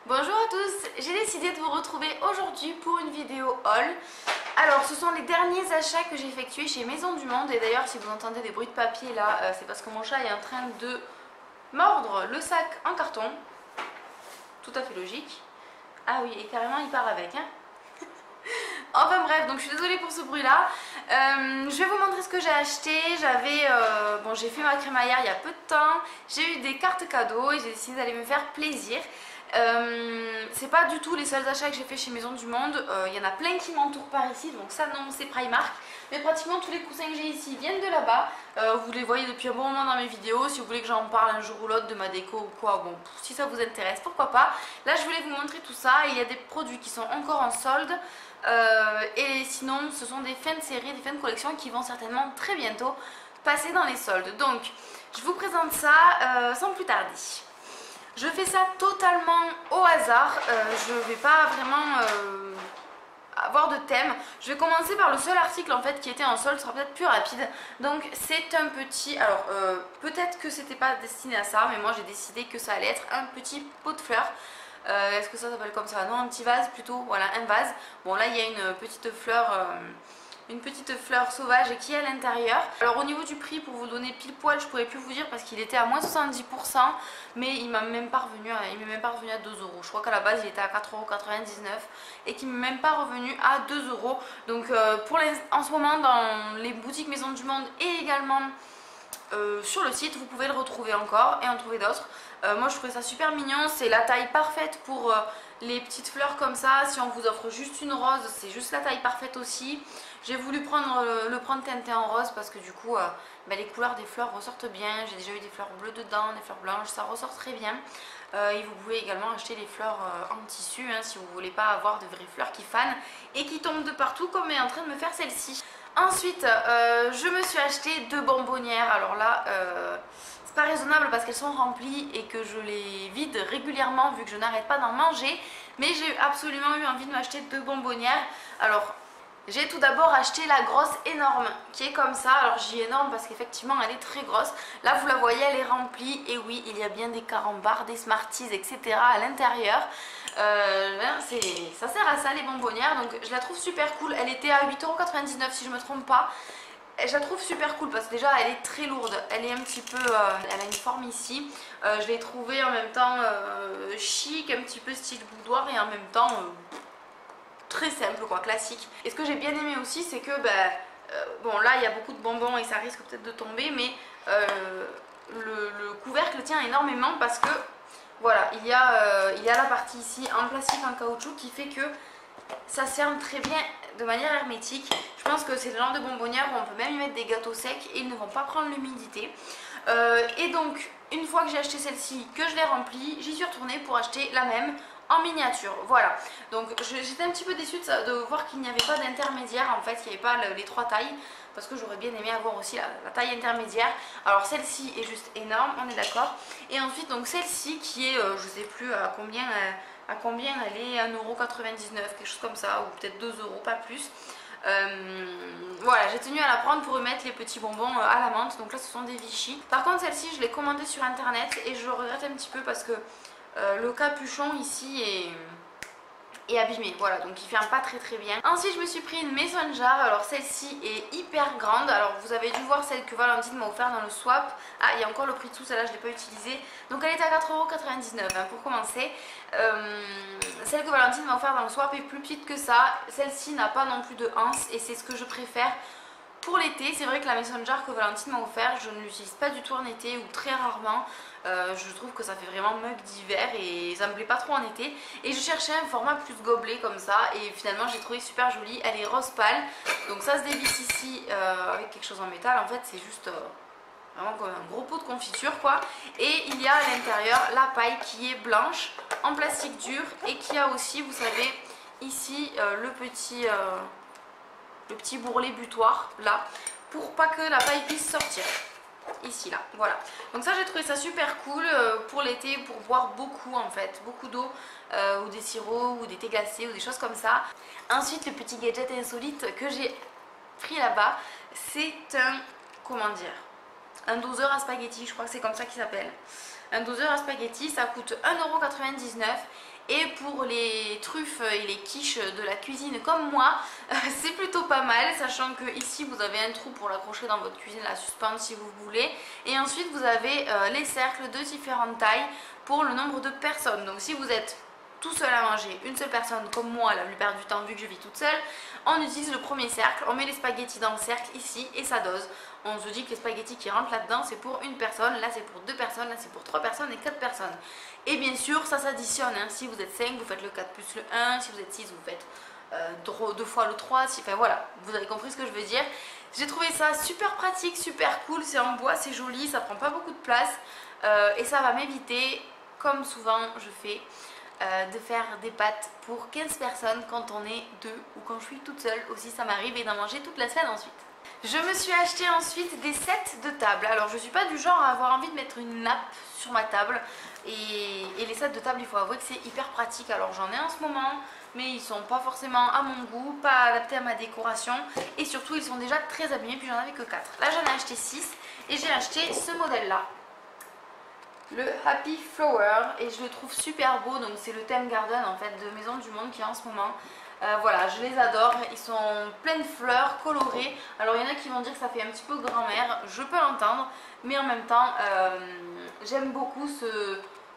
Bonjour à tous, j'ai décidé de vous retrouver aujourd'hui pour une vidéo haul. Alors ce sont les derniers achats que j'ai effectués chez Maison du Monde et d'ailleurs si vous entendez des bruits de papier là, c'est parce que mon chat est en train de mordre le sac en carton. Tout à fait logique. Ah oui, et carrément il part avec hein. Enfin bref, donc je suis désolée pour ce bruit là. Je vais vous montrer ce que j'ai acheté. J'ai fait ma crémaillère il y a peu de temps. J'ai eu des cartes cadeaux et j'ai décidé d'aller me faire plaisir. C'est pas du tout les seuls achats que j'ai fait chez Maison du Monde. Il y en a plein qui m'entourent par ici, donc ça non, c'est Primark. Mais pratiquement tous les coussins que j'ai ici viennent de là-bas. Vous les voyez depuis un bon moment dans mes vidéos. Si vous voulez que j'en parle un jour ou l'autre de ma déco ou quoi, bon, si ça vous intéresse, pourquoi pas. Là, je voulais vous montrer tout ça. Il y a des produits qui sont encore en solde. Et sinon, ce sont des fins de série, des fins de collection qui vont certainement très bientôt passer dans les soldes. Donc, je vous présente ça sans plus tarder. Je fais ça totalement au hasard, je ne vais pas vraiment avoir de thème. Je vais commencer par le seul article en fait qui était en solde, ce sera peut-être plus rapide. Donc c'est un petit, alors peut-être que c'était pas destiné à ça, mais moi j'ai décidé que ça allait être un petit pot de fleurs. Est-ce que ça s'appelle comme ça? Non, un petit vase plutôt, voilà un vase. Bon là il y a une petite fleur sauvage qui est à l'intérieur. Alors au niveau du prix, pour vous donner pile poil, je pourrais plus vous dire parce qu'il était à moins 70%, mais il m'est même pas revenu à 2 euros. Je crois qu'à la base il était à 4,99 € et qu'il m'est même pas revenu à 2 euros. Donc en ce moment dans les boutiques Maison du Monde et également sur le site, vous pouvez le retrouver encore et en trouver d'autres. Moi je trouvais ça super mignon, c'est la taille parfaite pour les petites fleurs comme ça. Si on vous offre juste une rose, c'est juste la taille parfaite aussi. J'ai voulu le prendre teinté en rose parce que du coup les couleurs des fleurs ressortent bien. J'ai déjà eu des fleurs bleues dedans, des fleurs blanches, ça ressort très bien. Et vous pouvez également acheter les fleurs en tissu hein, si vous ne voulez pas avoir de vraies fleurs qui fanent et qui tombent de partout comme est en train de me faire celle-ci. Ensuite, je me suis acheté 2 bonbonnières. Alors là, c'est pas raisonnable parce qu'elles sont remplies et que je les vide régulièrement vu que je n'arrête pas d'en manger. Mais j'ai absolument eu envie de m'acheter 2 bonbonnières. Alors, j'ai tout d'abord acheté la grosse énorme qui est comme ça. Alors j'y énorme parce qu'effectivement elle est très grosse. Là vous la voyez, elle est remplie. Et oui, il y a bien des carambars, des Smarties, etc. à l'intérieur. Ça sert à ça les bonbonnières. Donc je la trouve super cool. Elle était à 8,99 € si je ne me trompe pas. Je la trouve super cool parce que déjà elle est très lourde. Elle est un petit peu, elle a une forme ici. Je l'ai trouvée en même temps chic, un petit peu style boudoir et en même temps... très simple quoi, classique. Et ce que j'ai bien aimé aussi c'est que bon là il y a beaucoup de bonbons et ça risque peut-être de tomber, mais le couvercle tient énormément parce que voilà il y a la partie ici en plastique, en caoutchouc qui fait que ça ferme très bien de manière hermétique. Je pense que c'est le genre de bonbonnière où on peut même y mettre des gâteaux secs et ils ne vont pas prendre l'humidité. Et donc une fois que j'ai acheté celle-ci, que je l'ai remplie, j'y suis retournée pour acheter la même en miniature. Voilà, donc j'étais un petit peu déçue de voir qu'il n'y avait pas d'intermédiaire, en fait il n'y avait pas les 3 tailles parce que j'aurais bien aimé avoir aussi la taille intermédiaire. Alors celle-ci est juste énorme, on est d'accord. Et ensuite donc celle-ci qui est je sais plus à combien elle est, 1,99 €, quelque chose comme ça, ou peut-être 2 €, pas plus. Voilà, j'ai tenu à la prendre pour remettre les petits bonbons à la menthe. Donc là ce sont des Vichy. Par contre celle-ci je l'ai commandée sur internet et je regrette un petit peu parce que le capuchon ici est abîmé, voilà, donc il ferme pas très bien. Ensuite je me suis pris une maison jar. Alors celle-ci est hyper grande. Alors vous avez dû voir celle que Valentine m'a offert dans le swap. Ah, il y a encore le prix dessous, celle-là je l'ai pas utilisée. Donc elle était à 4,99 € hein, pour commencer. Celle que Valentine m'a offert dans le swap est plus petite que ça. Celle-ci n'a pas non plus de anse et c'est ce que je préfère pour l'été. C'est vrai que la maison jar que Valentine m'a offert, je ne l'utilise pas du tout en été ou très rarement. Je trouve que ça fait vraiment mug d'hiver et ça me plaît pas trop en été. Et je cherchais un format plus gobelet comme ça et finalement j'ai trouvé super jolie. Elle est rose pâle, donc ça se dévisse ici avec quelque chose en métal. En fait c'est juste vraiment comme un gros pot de confiture quoi. Et il y a à l'intérieur la paille qui est blanche en plastique dur et qui a aussi, vous savez, ici le petit bourrelet butoir là pour pas que la paille puisse sortir. Ici là, voilà. Donc ça j'ai trouvé ça super cool pour l'été, pour boire beaucoup en fait, beaucoup d'eau ou des sirops ou des thés glacés ou des choses comme ça. Ensuite le petit gadget insolite que j'ai pris là-bas, c'est comment dire, un doseur à spaghetti, je crois que c'est comme ça qu'il s'appelle. Un doseur à spaghetti, ça coûte 1,99 € Et pour les truffes et les quiches de la cuisine comme moi, c'est plutôt pas mal, sachant que ici vous avez un trou pour l'accrocher dans votre cuisine, la suspendre si vous voulez. Et ensuite vous avez les cercles de différentes tailles pour le nombre de personnes. Donc si vous êtes tout seul à manger, une seule personne comme moi la plupart du temps vu que je vis toute seule, on utilise le premier cercle, on met les spaghettis dans le cercle ici et ça dose. On se dit que les spaghettis qui rentrent là-dedans c'est pour une personne, là c'est pour 2 personnes, là c'est pour 3 personnes et 4 personnes. Et bien sûr ça s'additionne, hein. Si vous êtes 5 vous faites le 4 plus le 1, si vous êtes 6 vous faites 2 fois le 3, enfin voilà, vous avez compris ce que je veux dire. J'ai trouvé ça super pratique, super cool, c'est en bois, c'est joli, ça prend pas beaucoup de place et ça va m'éviter, comme souvent je fais, de faire des pâtes pour 15 personnes quand on est 2 ou quand je suis toute seule aussi ça m'arrive et d'en manger toute la semaine ensuite. Je me suis acheté ensuite des sets de table. Alors je suis pas du genre à avoir envie de mettre une nappe sur ma table et les sets de table il faut avouer que c'est hyper pratique. Alors j'en ai en ce moment mais ils sont pas forcément à mon goût, pas adaptés à ma décoration et surtout ils sont déjà très abîmés puis j'en avais que 4. Là j'en ai acheté 6 et j'ai acheté ce modèle là. Le Happy Flower et je le trouve super beau, donc c'est le thème garden en fait de Maison du Monde qui est en ce moment. Voilà, je les adore, ils sont pleins de fleurs colorées. Alors il y en a qui vont dire que ça fait un petit peu grand-mère, je peux l'entendre, mais en même temps j'aime beaucoup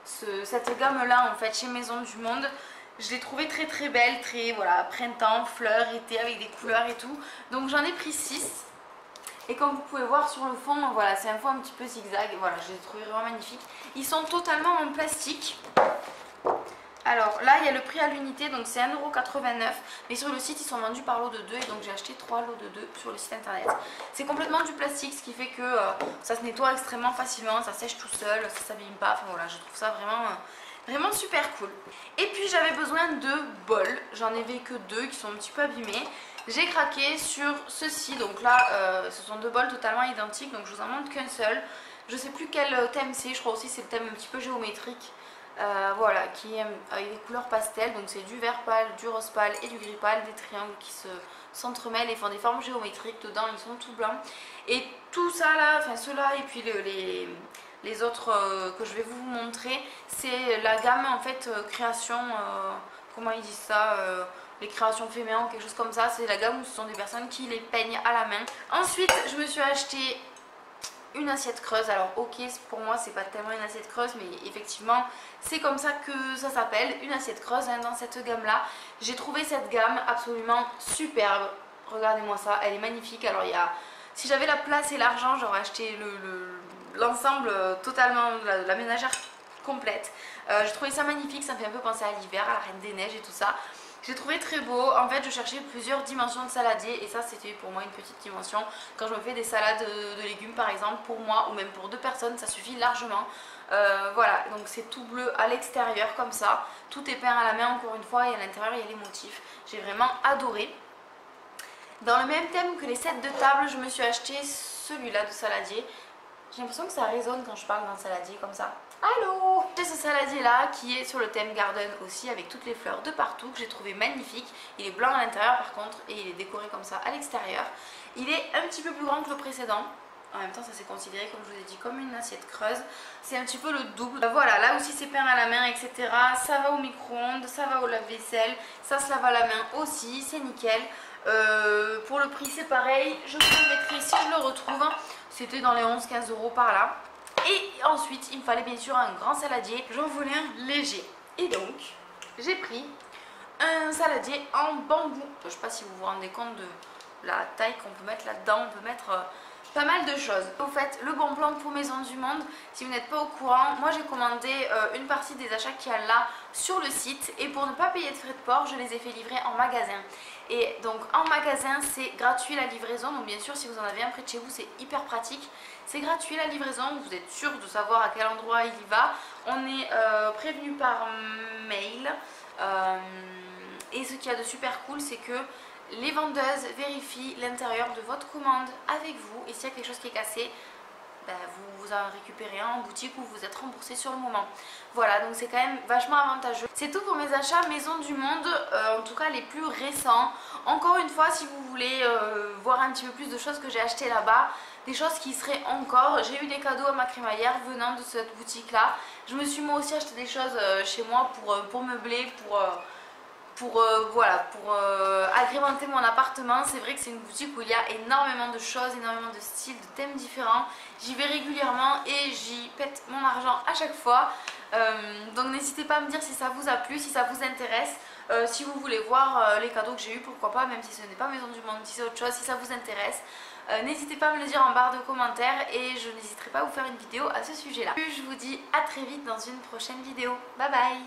cette gamme là en fait chez Maison du Monde. Je l'ai trouvée très très belle, très voilà, printemps, fleurs, été avec des couleurs et tout. Donc j'en ai pris 6. Et comme vous pouvez voir sur le fond, voilà, c'est un fond un petit peu zigzag. Voilà, je les ai trouvés vraiment magnifiques. Ils sont totalement en plastique. Alors là, il y a le prix à l'unité, donc c'est 1,89 €. Mais sur le site, ils sont vendus par lot de 2. Et donc j'ai acheté 3 lots de 2 sur le site internet. C'est complètement du plastique, ce qui fait que ça se nettoie extrêmement facilement. Ça sèche tout seul, ça ne s'abîme pas. Enfin voilà, je trouve ça vraiment super cool. Et puis j'avais besoin de bols. J'en avais que 2 qui sont un petit peu abîmés. J'ai craqué sur ceci, donc là ce sont 2 bols totalement identiques, donc je vous en montre qu'un seul. Je sais plus quel thème c'est, je crois aussi c'est le thème un petit peu géométrique, voilà, qui est avec des couleurs pastel, donc c'est du vert pâle, du rose pâle et du gris pâle, des triangles qui s'entremêlent et font des formes géométriques, dedans ils sont tout blancs. Et tout ça là, enfin ceux-là et puis les autres que je vais vous montrer, c'est la gamme en fait création, comment ils disent ça, les créations féminines ou quelque chose comme ça. C'est la gamme où ce sont des personnes qui les peignent à la main. Ensuite je me suis acheté une assiette creuse. Alors ok, pour moi c'est pas tellement une assiette creuse, mais effectivement c'est comme ça que ça s'appelle, une assiette creuse hein, dans cette gamme là. J'ai trouvé cette gamme absolument superbe. Regardez-moi ça, elle est magnifique. Alors il y a, si j'avais la place et l'argent, j'aurais acheté l'ensemble totalement, la ménagère complète. J'ai trouvé ça magnifique, ça me fait un peu penser à l'hiver, à la Reine des Neiges et tout ça. J'ai trouvé très beau. En fait je cherchais plusieurs dimensions de saladier et ça c'était pour moi une petite dimension. Quand je me fais des salades de légumes par exemple, pour moi ou même pour 2 personnes ça suffit largement. Voilà, donc c'est tout bleu à l'extérieur comme ça. Tout est peint à la main encore une fois et à l'intérieur il y a les motifs. J'ai vraiment adoré. Dans le même thème que les sets de table, je me suis acheté celui-là de saladier. J'ai l'impression que ça résonne quand je parle d'un saladier comme ça. Allô! J'ai ce saladier là qui est sur le thème garden aussi avec toutes les fleurs de partout que j'ai trouvé magnifique. Il est blanc à l'intérieur par contre et il est décoré comme ça à l'extérieur. Il est un petit peu plus grand que le précédent. En même temps ça c'est considéré comme je vous ai dit comme une assiette creuse. C'est un petit peu le double. Voilà, là aussi c'est peint à la main etc. Ça va au micro-ondes, ça va au lave-vaisselle. Ça se lave à la main aussi, c'est nickel. Pour le prix c'est pareil. Je vous le mettrai si je le retrouve. C'était dans les 11-15 € par là. Et ensuite il me fallait bien sûr un grand saladier. J'en voulais un léger. Et donc j'ai pris un saladier en bambou. Je ne sais pas si vous vous rendez compte de la taille qu'on peut mettre là-dedans. On peut mettre pas mal de choses. Au fait, le bon plan pour Maison du Monde, si vous n'êtes pas au courant, moi j'ai commandé une partie des achats qu'il y a là sur le site et pour ne pas payer de frais de port, je les ai fait livrer en magasin. Et donc en magasin c'est gratuit la livraison, donc bien sûr si vous en avez un près de chez vous c'est hyper pratique. C'est gratuit la livraison, vous êtes sûr de savoir à quel endroit il y va. On est prévenu par mail et ce qu'il y a de super cool c'est que les vendeuses vérifient l'intérieur de votre commande avec vous et s'il y a quelque chose qui est cassé, vous en récupérez un en boutique ou vous êtes remboursé sur le moment. Voilà, donc c'est quand même vachement avantageux. C'est tout pour mes achats Maison du Monde, en tout cas les plus récents. Encore une fois, si vous voulez voir un petit peu plus de choses que j'ai achetées là-bas, des choses qui seraient encore, j'ai eu des cadeaux à ma crémaillère venant de cette boutique là. Je me suis moi aussi acheté des choses chez moi pour meubler, voilà, pour agrémenter mon appartement. C'est vrai que c'est une boutique où il y a énormément de choses, énormément de styles, de thèmes différents. J'y vais régulièrement et j'y pète mon argent à chaque fois. Donc n'hésitez pas à me dire si ça vous a plu, si ça vous intéresse. Si vous voulez voir les cadeaux que j'ai eu, pourquoi pas, même si ce n'est pas Maison du Monde, si c'est autre chose, si ça vous intéresse. N'hésitez pas à me le dire en barre de commentaires et je n'hésiterai pas à vous faire une vidéo à ce sujet là. Je vous dis à très vite dans une prochaine vidéo. Bye bye.